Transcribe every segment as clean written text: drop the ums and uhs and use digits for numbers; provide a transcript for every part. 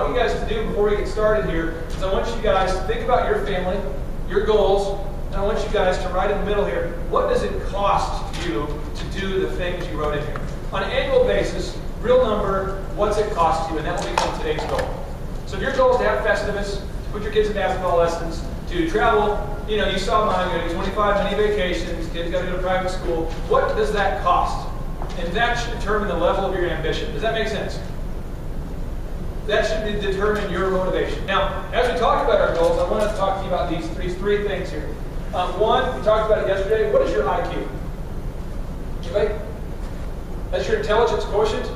want you guys to do before we get started here is I want you guys to think about your family, your goals, and I want you guys to write in the middle here, what does it cost you to do the things you wrote in here? On an annual basis, real number, what's it cost you? And that will become today's goal. So if your goal is to have Festivus, to put your kids in basketball lessons, to travel, you saw mine, you got 25 mini vacations, kids got to go to private school, what does that cost? And that should determine the level of your ambition. Does that make sense? That should determine your motivation. Now, as we talk about our goals, I want to talk to you about these three things here. One, we talked about it yesterday. What is your IQ? Okay? That's your intelligence quotient.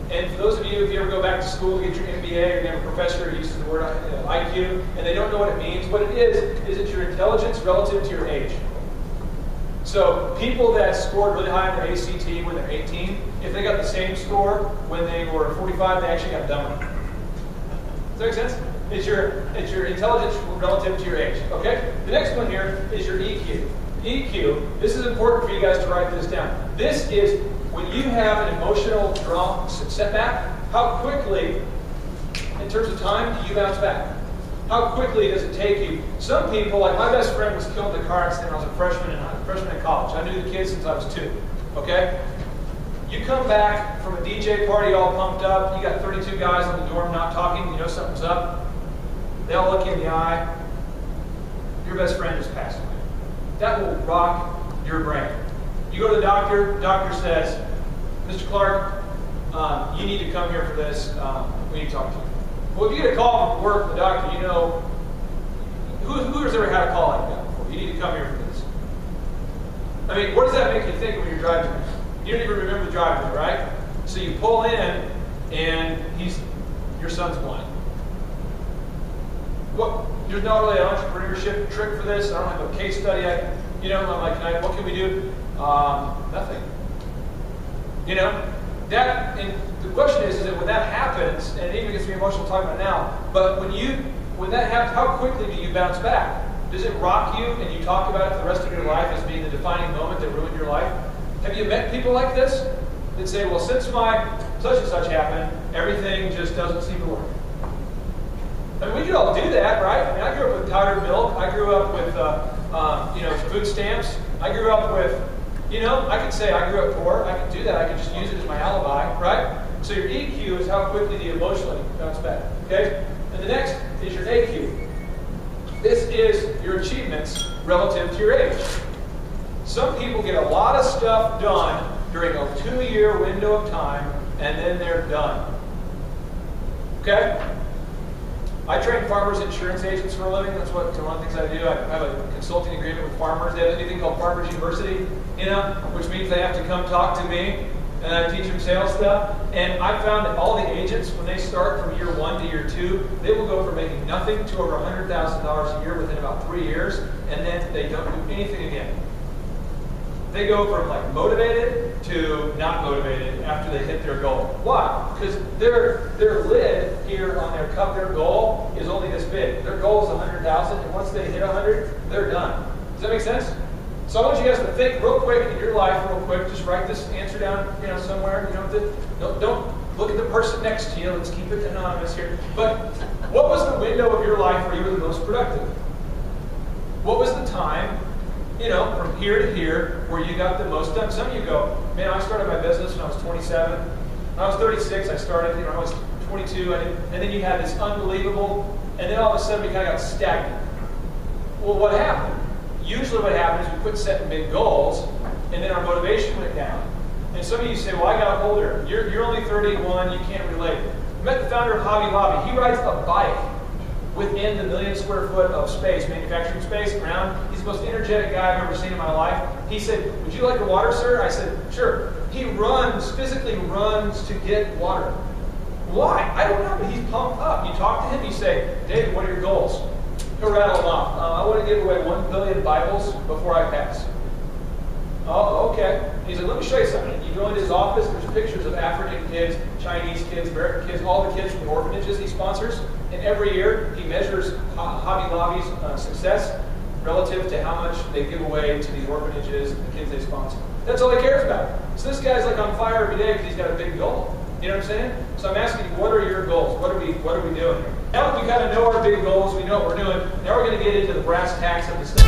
And for those of you, if you ever go back to school to get your MBA, or you have a professor who uses the word IQ, and they don't know what it means, what it is it's your intelligence relative to your age. So people that scored really high in their ACT when they're 18, if they got the same score when they were 45, they actually got dumber. Does that make sense? It's your intelligence relative to your age. Okay? The next one here is your EQ. EQ, this is important for you guys to write this down. This is when you have an emotional setback, how quickly, in terms of time, do you bounce back? How quickly does it take you? Some people, like my best friend was killed in a car accident when I was a freshman in college. I knew the kid since I was 2. Okay? You come back from a DJ party all pumped up, you got 32 guys in the dorm not talking, you know something's up. They all look you in the eye. Your best friend just passed away. That will rock your brain. You go to the doctor says, Mr. Clark, you need to come here for this, we need to talk to you. Well, if you get a call from work from the doctor, you know, who has ever had a call like that before? You need to come here for this. I mean, what does that make you think when you're driving? You don't even remember the driving, right? So you pull in, and your son's blind. Well, there's not really an entrepreneurship trick for this. I don't have a case study. I'm like, what can we do? Nothing. And the question is that when that happens, and it even gets me emotional talking about it now, but when that happens, how quickly do you bounce back? Does it rock you and you talk about it for the rest of your life as being the defining moment that ruined your life? Have you met people like this that say, well, since my such and such happened, everything just doesn't seem to work? I mean, we could all do that, right? I mean, I grew up with powdered milk. I grew up with, food stamps. I grew up with, I could say I grew up poor. I could do that. I could just use it as my alibi, right? So your EQ is how quickly do you emotionally bounce back, okay? And the next is your AQ. This is your achievements relative to your age. Some people get a lot of stuff done during a 2-year window of time, and then they're done. Okay? I train farmers insurance agents for a living. That's one of the things I do. I have a consulting agreement with farmers. They have anything called Farmers University, which means they have to come talk to me, and I teach them sales stuff. And I found that all the agents, when they start from year 1 to year 2, they will go from making nothing to over $100,000 a year within about 3 years, and then they don't do anything again. They go from motivated to not motivated after they hit their goal. Why? Because their lid here on their cup, their goal is only this big. Their goal is 100,000, and once they hit 100, they're done. Does that make sense? So I want you guys to think real quick in your life, real quick. Just write this answer down, somewhere. Don't look at the person next to you. Let's keep it anonymous here. But what was the window of your life where you were the most productive? What was the time? From here to here, where you got the most done. Some of you go, man, I started my business when I was 27. When I was 36, I started, when I was 22, and then you had this unbelievable, and then all of a sudden we kind of got stagnant. Well, what happened? Usually what happened is we quit setting big goals, and then our motivation went down. And some of you say, well, I got older. You're only 31, you can't relate. I met the founder of Hobby Lobby. He rides a bike within the 1 million square foot of space, manufacturing space, around. He's the most energetic guy I've ever seen in my life. He said, would you like the water, sir? I said, sure. He physically runs to get water. Why? I don't know, but he's pumped up. You talk to him, you say, David, what are your goals? He'll rattle them off. I want to give away 1 billion Bibles before I pass. Oh, okay. He's like, let me show you something. You go into his office, there's pictures of African kids, Chinese kids, American kids, all the kids from the orphanages he sponsors. And every year, he measures Hobby Lobby's success relative to how much they give away to these orphanages and the kids they sponsor. That's all he cares about. So this guy's on fire every day because he's got a big goal. You know what I'm saying? So I'm asking you, what are your goals? What are we doing? Now that we kind of know our big goals, we know what we're doing, now we're going to get into the brass tacks of this thing.